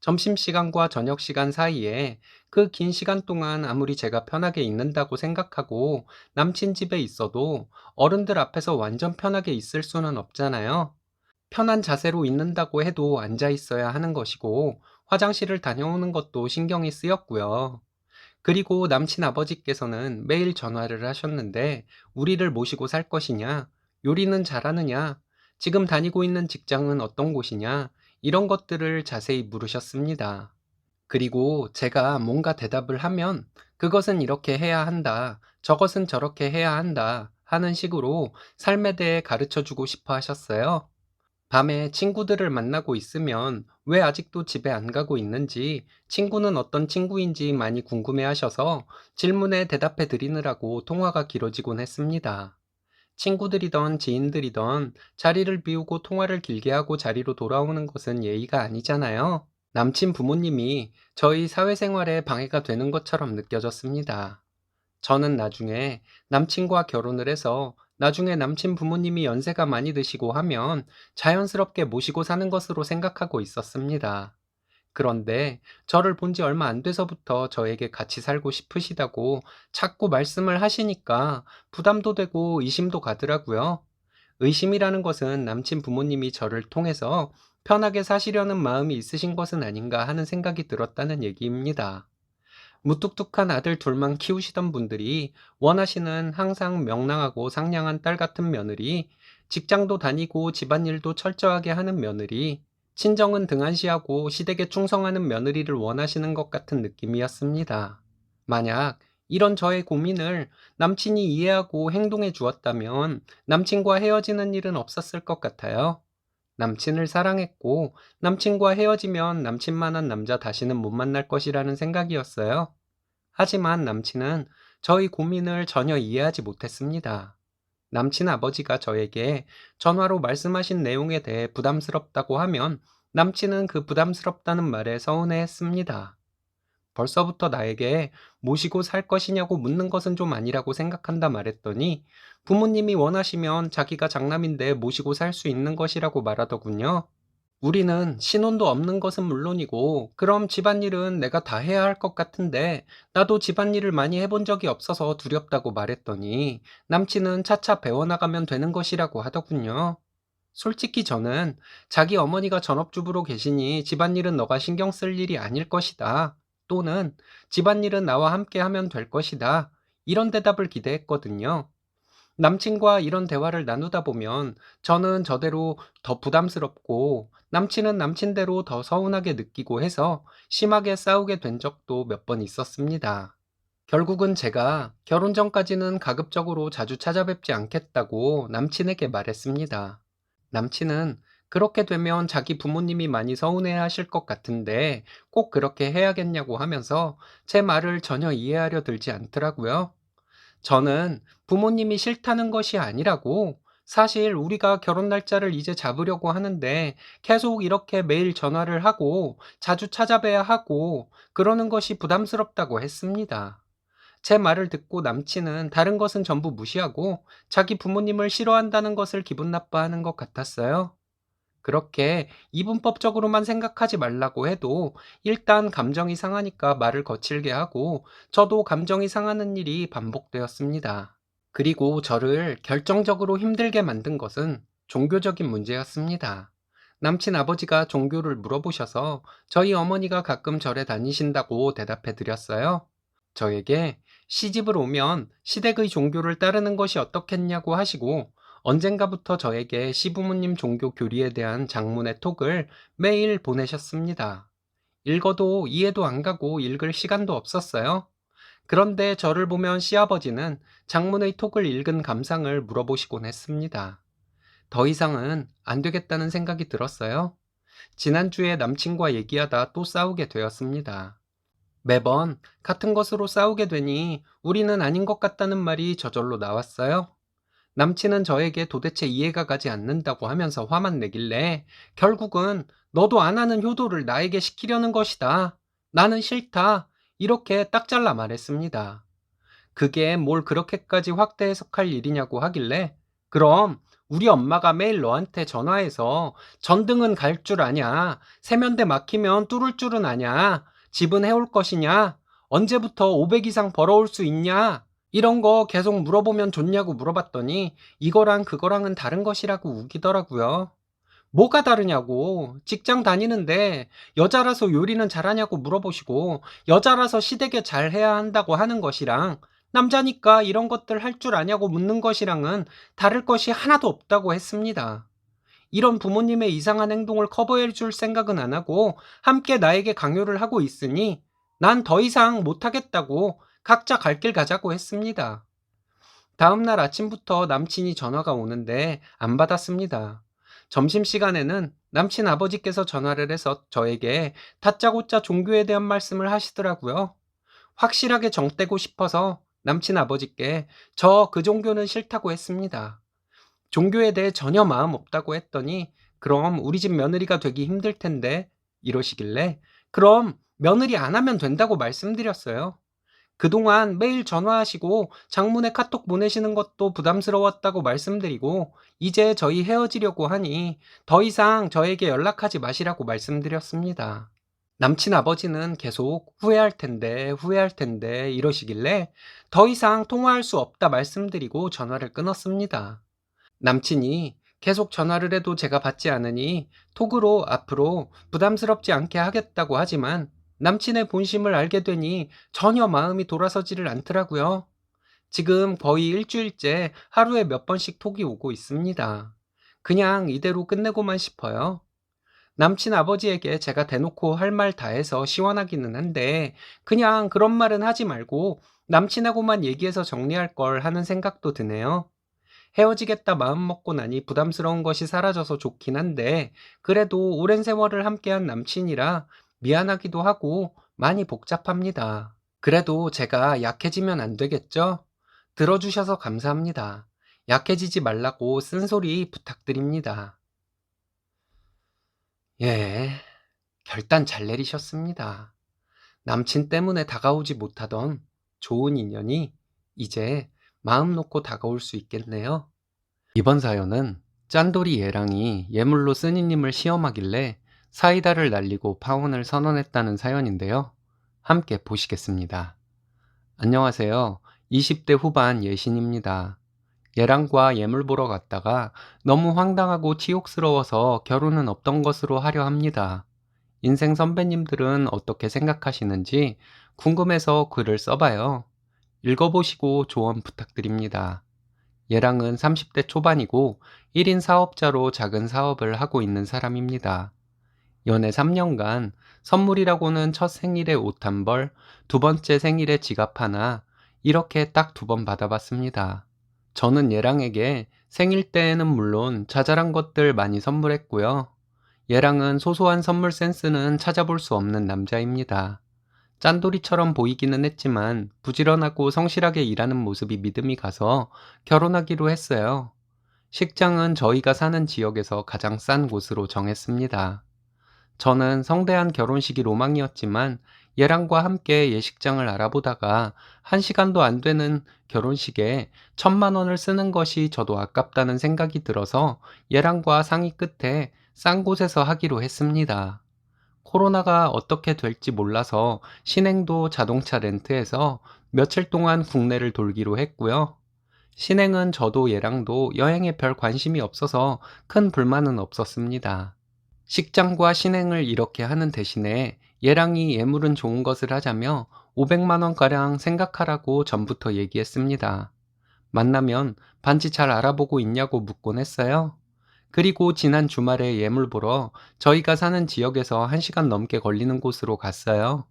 점심시간과 저녁시간 사이에 그 긴 시간 동안 아무리 제가 편하게 있는다고 생각하고 남친 집에 있어도 어른들 앞에서 완전 편하게 있을 수는 없잖아요. 편한 자세로 있는다고 해도 앉아 있어야 하는 것이고 화장실을 다녀오는 것도 신경이 쓰였고요. 그리고 남친 아버지께서는 매일 전화를 하셨는데 우리를 모시고 살 것이냐, 요리는 잘하느냐, 지금 다니고 있는 직장은 어떤 곳이냐, 이런 것들을 자세히 물으셨습니다. 그리고 제가 뭔가 대답을 하면 그것은 이렇게 해야 한다, 저것은 저렇게 해야 한다 하는 식으로 삶에 대해 가르쳐 주고 싶어 하셨어요. 밤에 친구들을 만나고 있으면 왜 아직도 집에 안 가고 있는지, 친구는 어떤 친구인지 많이 궁금해 하셔서 질문에 대답해 드리느라고 통화가 길어지곤 했습니다. 친구들이던 지인들이던 자리를 비우고 통화를 길게 하고 자리로 돌아오는 것은 예의가 아니잖아요. 남친 부모님이 저희 사회생활에 방해가 되는 것처럼 느껴졌습니다. 저는 나중에 남친과 결혼을 해서 나중에 남친 부모님이 연세가 많이 드시고 하면 자연스럽게 모시고 사는 것으로 생각하고 있었습니다. 그런데 저를 본지 얼마 안 돼서부터 저에게 같이 살고 싶으시다고 자꾸 말씀을 하시니까 부담도 되고 의심도 가더라고요. 의심이라는 것은 남친 부모님이 저를 통해서 편하게 사시려는 마음이 있으신 것은 아닌가 하는 생각이 들었다는 얘기입니다. 무뚝뚝한 아들 둘만 키우시던 분들이 원하시는 항상 명랑하고 상냥한 딸 같은 며느리, 직장도 다니고 집안일도 철저하게 하는 며느리, 친정은 등한시하고 시댁에 충성하는 며느리를 원하시는 것 같은 느낌이었습니다. 만약 이런 저의 고민을 남친이 이해하고 행동해 주었다면 남친과 헤어지는 일은 없었을 것 같아요. 남친을 사랑했고 남친과 헤어지면 남친만한 남자 다시는 못 만날 것이라는 생각이었어요. 하지만 남친은 저희 고민을 전혀 이해하지 못했습니다. 남친 아버지가 저에게 전화로 말씀하신 내용에 대해 부담스럽다고 하면 남친은 그 부담스럽다는 말에 서운해 했습니다. 벌써부터 나에게 모시고 살 것이냐고 묻는 것은 좀 아니라고 생각한다 말했더니 부모님이 원하시면 자기가 장남인데 모시고 살 수 있는 것이라고 말하더군요. 우리는 신혼도 없는 것은 물론이고, 그럼 집안일은 내가 다 해야 할 것 같은데, 나도 집안일을 많이 해본 적이 없어서 두렵다고 말했더니, 남친은 차차 배워나가면 되는 것이라고 하더군요. 솔직히 저는 자기 어머니가 전업주부로 계시니 집안일은 너가 신경 쓸 일이 아닐 것이다. 또는 집안일은 나와 함께 하면 될 것이다. 이런 대답을 기대했거든요. 남친과 이런 대화를 나누다 보면 저는 저대로 더 부담스럽고 남친은 남친대로 더 서운하게 느끼고 해서 심하게 싸우게 된 적도 몇 번 있었습니다. 결국은 제가 결혼 전까지는 가급적으로 자주 찾아뵙지 않겠다고 남친에게 말했습니다. 남친은 그렇게 되면 자기 부모님이 많이 서운해 하실 것 같은데 꼭 그렇게 해야겠냐고 하면서 제 말을 전혀 이해하려 들지 않더라고요. 저는 부모님이 싫다는 것이 아니라고, 사실 우리가 결혼 날짜를 이제 잡으려고 하는데 계속 이렇게 매일 전화를 하고 자주 찾아뵈야 하고 그러는 것이 부담스럽다고 했습니다. 제 말을 듣고 남친은 다른 것은 전부 무시하고 자기 부모님을 싫어한다는 것을 기분 나빠하는 것 같았어요. 그렇게 이분법적으로만 생각하지 말라고 해도 일단 감정이 상하니까 말을 거칠게 하고 저도 감정이 상하는 일이 반복되었습니다. 그리고 저를 결정적으로 힘들게 만든 것은 종교적인 문제였습니다. 남친 아버지가 종교를 물어보셔서 저희 어머니가 가끔 절에 다니신다고 대답해 드렸어요. 저에게 시집을 오면 시댁의 종교를 따르는 것이 어떻겠냐고 하시고 언젠가부터 저에게 시부모님 종교 교리에 대한 장문의 톡을 매일 보내셨습니다. 읽어도 이해도 안 가고 읽을 시간도 없었어요. 그런데 저를 보면 시아버지는 장문의 톡을 읽은 감상을 물어보시곤 했습니다. 더 이상은 안 되겠다는 생각이 들었어요. 지난주에 남친과 얘기하다 또 싸우게 되었습니다. 매번 같은 것으로 싸우게 되니 우리는 아닌 것 같다는 말이 저절로 나왔어요. 남친은 저에게 도대체 이해가 가지 않는다고 하면서 화만 내길래 결국은 너도 안 하는 효도를 나에게 시키려는 것이다. 나는 싫다. 이렇게 딱 잘라 말했습니다. 그게 뭘 그렇게까지 확대 해석할 일이냐고 하길래 그럼 우리 엄마가 매일 너한테 전화해서 전등은 갈 줄 아냐? 세면대 막히면 뚫을 줄은 아냐? 집은 해올 것이냐? 언제부터 500 이상 벌어올 수 있냐? 이런 거 계속 물어보면 좋냐고 물어봤더니 이거랑 그거랑은 다른 것이라고 우기더라고요. 뭐가 다르냐고. 직장 다니는데 여자라서 요리는 잘하냐고 물어보시고 여자라서 시댁에 잘해야 한다고 하는 것이랑 남자니까 이런 것들 할 줄 아냐고 묻는 것이랑은 다를 것이 하나도 없다고 했습니다. 이런 부모님의 이상한 행동을 커버해 줄 생각은 안 하고 함께 나에게 강요를 하고 있으니 난 더 이상 못하겠다고 각자 갈 길 가자고 했습니다. 다음날 아침부터 남친이 전화가 오는데 안 받았습니다. 점심시간에는 남친 아버지께서 전화를 해서 저에게 다짜고짜 종교에 대한 말씀을 하시더라고요. 확실하게 정떼고 싶어서 남친 아버지께 저 그 종교는 싫다고 했습니다. 종교에 대해 전혀 마음 없다고 했더니 그럼 우리 집 며느리가 되기 힘들 텐데 이러시길래 그럼 며느리 안 하면 된다고 말씀드렸어요. 그동안 매일 전화하시고 장문에 카톡 보내시는 것도 부담스러웠다고 말씀드리고 이제 저희 헤어지려고 하니 더 이상 저에게 연락하지 마시라고 말씀드렸습니다. 남친 아버지는 계속 후회할 텐데 이러시길래 더 이상 통화할 수 없다 말씀드리고 전화를 끊었습니다. 남친이 계속 전화를 해도 제가 받지 않으니 톡으로 앞으로 부담스럽지 않게 하겠다고 하지만 남친의 본심을 알게 되니 전혀 마음이 돌아서지를 않더라고요. 지금 거의 일주일째 하루에 몇 번씩 톡이 오고 있습니다. 그냥 이대로 끝내고만 싶어요. 남친 아버지에게 제가 대놓고 할 말 다 해서 시원하기는 한데 그냥 그런 말은 하지 말고 남친하고만 얘기해서 정리할 걸 하는 생각도 드네요. 헤어지겠다 마음먹고 나니 부담스러운 것이 사라져서 좋긴 한데 그래도 오랜 세월을 함께한 남친이라 미안하기도 하고 많이 복잡합니다. 그래도 제가 약해지면 안 되겠죠? 들어주셔서 감사합니다. 약해지지 말라고 쓴소리 부탁드립니다. 예, 결단 잘 내리셨습니다. 남친 때문에 다가오지 못하던 좋은 인연이 이제 마음 놓고 다가올 수 있겠네요. 이번 사연은 짠돌이 예랑이 예물로 스니님을 시험하길래 사이다를 날리고 파혼을 선언했다는 사연인데요. 함께 보시겠습니다. 안녕하세요. 20대 후반 예신입니다. 예랑과 예물 보러 갔다가 너무 황당하고 치욕스러워서 결혼은 없던 것으로 하려 합니다. 인생 선배님들은 어떻게 생각하시는지 궁금해서 글을 써봐요. 읽어보시고 조언 부탁드립니다. 얘랑은 30대 초반이고 1인 사업자로 작은 사업을 하고 있는 사람입니다. 연애 3년간 선물이라고는 첫 생일에 옷 한 벌, 두 번째 생일에 지갑 하나, 이렇게 딱 2번 받아봤습니다. 저는 얘랑에게 생일 때에는 물론 자잘한 것들 많이 선물했고요. 얘랑은 소소한 선물 센스는 찾아볼 수 없는 남자입니다. 짠돌이처럼 보이기는 했지만 부지런하고 성실하게 일하는 모습이 믿음이 가서 결혼하기로 했어요. 식장은 저희가 사는 지역에서 가장 싼 곳으로 정했습니다. 저는 성대한 결혼식이 로망이었지만 얘랑과 함께 예식장을 알아보다가 1시간도 안 되는 결혼식에 1,000만 원을 쓰는 것이 저도 아깝다는 생각이 들어서 얘랑과 상의 끝에 싼 곳에서 하기로 했습니다. 코로나가 어떻게 될지 몰라서 신행도 자동차 렌트해서 며칠 동안 국내를 돌기로 했고요. 신행은 저도 얘랑도 여행에 별 관심이 없어서 큰 불만은 없었습니다. 식장과 신행을 이렇게 하는 대신에 얘랑이 예물은 좋은 것을 하자며 500만 원가량 생각하라고 전부터 얘기했습니다. 만나면 반지 잘 알아보고 있냐고 묻곤 했어요. 그리고 지난 주말에 예물 보러 저희가 사는 지역에서 1시간 넘게 걸리는 곳으로 갔어요.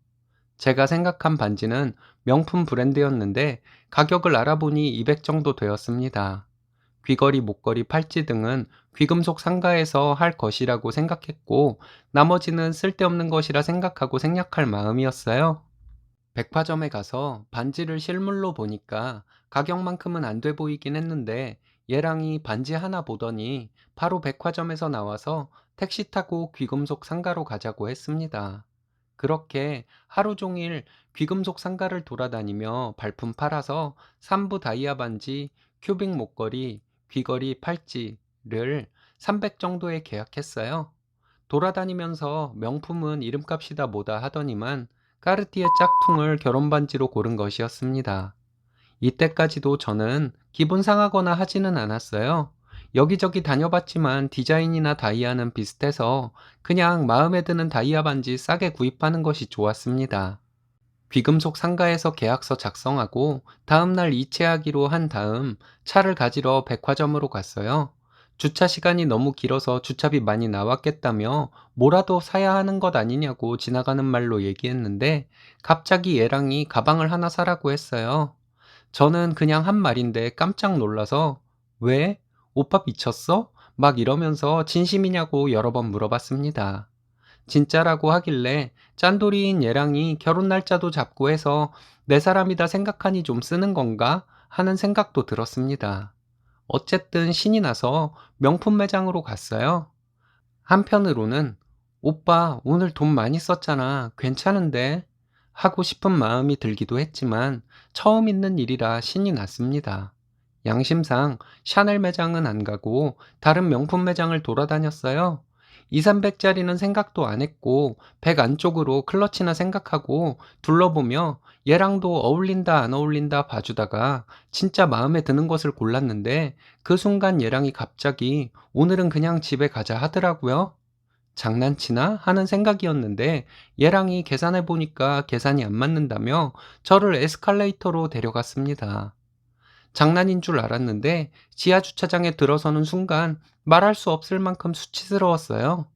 제가 생각한 반지는 명품 브랜드였는데 가격을 알아보니 200 정도 되었습니다. 귀걸이, 목걸이, 팔찌 등은 귀금속 상가에서 할 것이라고 생각했고 나머지는 쓸데없는 것이라 생각하고 생략할 마음이었어요. 백화점에 가서 반지를 실물로 보니까 가격만큼은 안 돼 보이긴 했는데 얘랑이 반지 하나 보더니 바로 백화점에서 나와서 택시 타고 귀금속 상가로 가자고 했습니다. 그렇게 하루 종일 귀금속 상가를 돌아다니며 발품 팔아서 삼부 다이아 반지, 큐빅 목걸이, 귀걸이, 팔찌, 를 300 정도에 계약했어요. 돌아다니면서 명품은 이름값이다 뭐다 하더니만 까르띠에 짝퉁을 결혼 반지로 고른 것이었습니다. 이때까지도 저는 기분 상하거나 하지는 않았어요. 여기저기 다녀봤지만 디자인이나 다이아는 비슷해서 그냥 마음에 드는 다이아 반지 싸게 구입하는 것이 좋았습니다. 귀금속 상가에서 계약서 작성하고 다음날 이체하기로 한 다음 차를 가지러 백화점으로 갔어요. 주차 시간이 너무 길어서 주차비 많이 나왔겠다며 뭐라도 사야 하는 것 아니냐고 지나가는 말로 얘기했는데 갑자기 얘랑이 가방을 하나 사라고 했어요. 저는 그냥 한 말인데 깜짝 놀라서 왜? 오빠 미쳤어? 막 이러면서 진심이냐고 여러 번 물어봤습니다. 진짜라고 하길래 짠돌이인 얘랑이 결혼 날짜도 잡고 해서 내 사람이다 생각하니 좀 쓰는 건가 하는 생각도 들었습니다. 어쨌든 신이 나서 명품 매장으로 갔어요. 한편으로는 오빠 오늘 돈 많이 썼잖아. 괜찮은데? 하고 싶은 마음이 들기도 했지만 처음 있는 일이라 신이 났습니다. 양심상 샤넬 매장은 안 가고 다른 명품 매장을 돌아다녔어요. 2, 300짜리는 생각도 안 했고 100 안쪽으로 클러치나 생각하고 둘러보며 얘랑도 어울린다 안 어울린다 봐주다가 진짜 마음에 드는 것을 골랐는데 그 순간 얘랑이 갑자기 오늘은 그냥 집에 가자 하더라고요. 장난치나 하는 생각이었는데 얘랑이 계산해 보니까 계산이 안 맞는다며 저를 에스컬레이터로 데려갔습니다. 장난인 줄 알았는데 지하 주차장에 들어서는 순간 말할 수 없을 만큼 수치스러웠어요.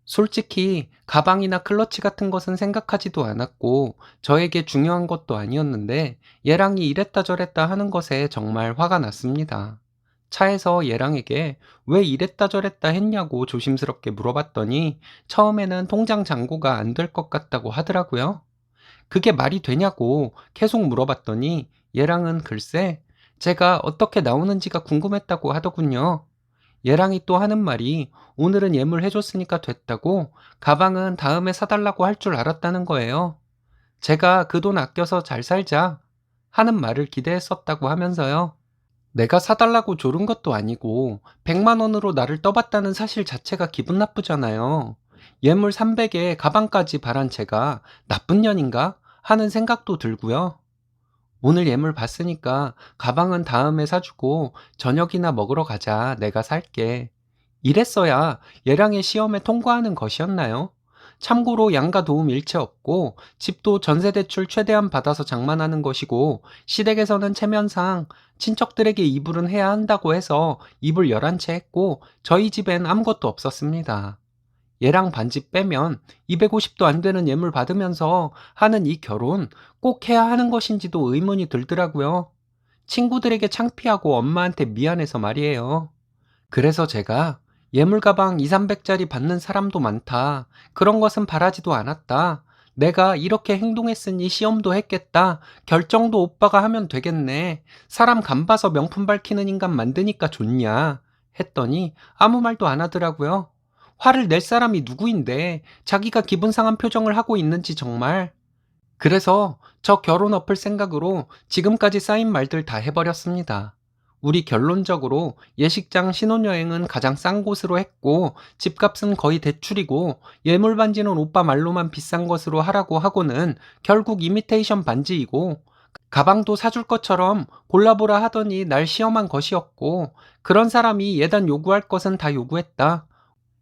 솔직히 가방이나 클러치 같은 것은 생각하지도 않았고 저에게 중요한 것도 아니었는데 얘랑이 이랬다 저랬다 하는 것에 정말 화가 났습니다. 차에서 얘랑에게 왜 이랬다 저랬다 했냐고 조심스럽게 물어봤더니 처음에는 통장 잔고가 안 될 것 같다고 하더라고요. 그게 말이 되냐고 계속 물어봤더니 얘랑은 글쎄 제가 어떻게 나오는지가 궁금했다고 하더군요. 얘랑이 또 하는 말이 오늘은 예물 해줬으니까 됐다고 가방은 다음에 사달라고 할 줄 알았다는 거예요. 제가 그 돈 아껴서 잘 살자 하는 말을 기대했었다고 하면서요. 내가 사달라고 조른 것도 아니고 100만 원으로 나를 떠봤다는 사실 자체가 기분 나쁘잖아요. 예물 300에 가방까지 바란 제가 나쁜 년인가 하는 생각도 들고요. 오늘 예물 봤으니까 가방은 다음에 사주고 저녁이나 먹으러 가자. 내가 살게. 이랬어야 얘랑의 시험에 통과하는 것이었나요? 참고로 양가 도움 일체 없고 집도 전세대출 최대한 받아서 장만하는 것이고 시댁에서는 체면상 친척들에게 이불은 해야 한다고 해서 이불 11채 했고 저희 집엔 아무것도 없었습니다. 얘랑 반지 빼면 250도 안 되는 예물 받으면서 하는 이 결혼 꼭 해야 하는 것인지도 의문이 들더라고요. 친구들에게 창피하고 엄마한테 미안해서 말이에요. 그래서 제가 예물 가방 2, 300짜리 받는 사람도 많다. 그런 것은 바라지도 않았다. 내가 이렇게 행동했으니 시험도 했겠다. 결정도 오빠가 하면 되겠네. 사람 간 봐서 명품 밝히는 인간 만드니까 좋냐. 했더니 아무 말도 안 하더라고요. 화를 낼 사람이 누구인데 자기가 기분 상한 표정을 하고 있는지 정말. 그래서 저 결혼 엎을 생각으로 지금까지 쌓인 말들 다 해버렸습니다. 우리 결론적으로 예식장 신혼여행은 가장 싼 곳으로 했고 집값은 거의 대출이고 예물 반지는 오빠 말로만 비싼 것으로 하라고 하고는 결국 이미테이션 반지이고 가방도 사줄 것처럼 골라보라 하더니 날 시험한 것이었고 그런 사람이 예단 요구할 것은 다 요구했다.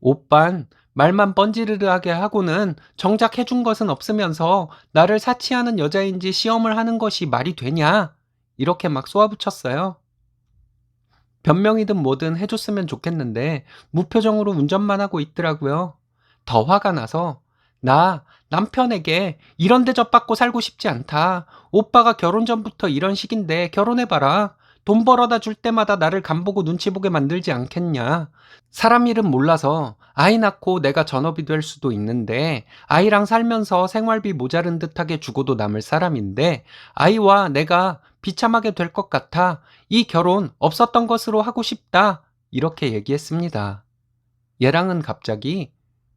오빤 말만 뻔지르르하게 하고는 정작 해준 것은 없으면서 나를 사치하는 여자인지 시험을 하는 것이 말이 되냐? 이렇게 막 쏘아붙였어요. 변명이든 뭐든 해줬으면 좋겠는데 무표정으로 운전만 하고 있더라고요. 더 화가 나서 나 남편에게 이런 대접 받고 살고 싶지 않다. 오빠가 결혼 전부터 이런 식인데 결혼해봐라. 돈 벌어다 줄 때마다 나를 간보고 눈치 보게 만들지 않겠냐. 사람 일은 몰라서 아이 낳고 내가 전업이 될 수도 있는데 아이랑 살면서 생활비 모자른 듯하게 주고도 남을 사람인데 아이와 내가 비참하게 될 것 같아. 이 결혼 없었던 것으로 하고 싶다. 이렇게 얘기했습니다. 얘랑은 갑자기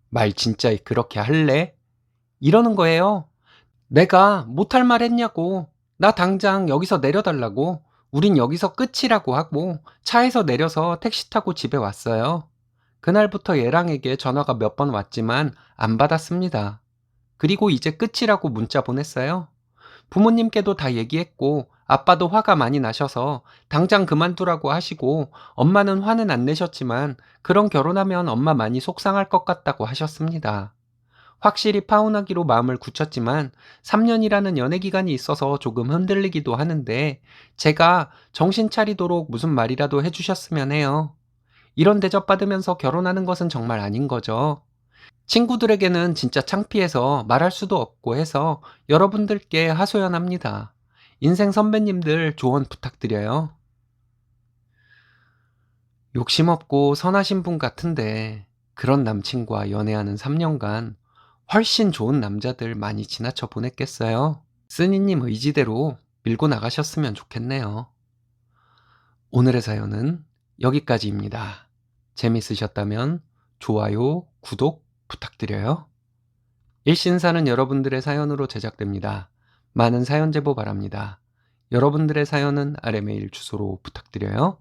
말 진짜 그렇게 할래? 이러는 거예요. 내가 못할 말 했냐고. 나 당장 여기서 내려달라고. 우린 여기서 끝이라고 하고 차에서 내려서 택시 타고 집에 왔어요. 그날부터 얘랑에게 전화가 몇 번 왔지만 안 받았습니다. 그리고 이제 끝이라고 문자 보냈어요. 부모님께도 다 얘기했고 아빠도 화가 많이 나셔서 당장 그만두라고 하시고 엄마는 화는 안 내셨지만 그런 결혼하면 엄마 많이 속상할 것 같다고 하셨습니다. 확실히 파혼하기로 마음을 굳혔지만 3년이라는 연애 기간이 있어서 조금 흔들리기도 하는데 제가 정신 차리도록 무슨 말이라도 해주셨으면 해요. 이런 대접 받으면서 결혼하는 것은 정말 아닌 거죠. 친구들에게는 진짜 창피해서 말할 수도 없고 해서 여러분들께 하소연합니다. 인생 선배님들 조언 부탁드려요. 욕심 없고 선하신 분 같은데 그런 남친과 연애하는 3년간 훨씬 좋은 남자들 많이 지나쳐 보냈겠어요. 쓰니님 의지대로 밀고 나가셨으면 좋겠네요. 오늘의 사연은 여기까지입니다. 재밌으셨다면 좋아요, 구독 부탁드려요. 일신사는 여러분들의 사연으로 제작됩니다. 많은 사연 제보 바랍니다. 여러분들의 사연은 아래 메일 주소로 부탁드려요.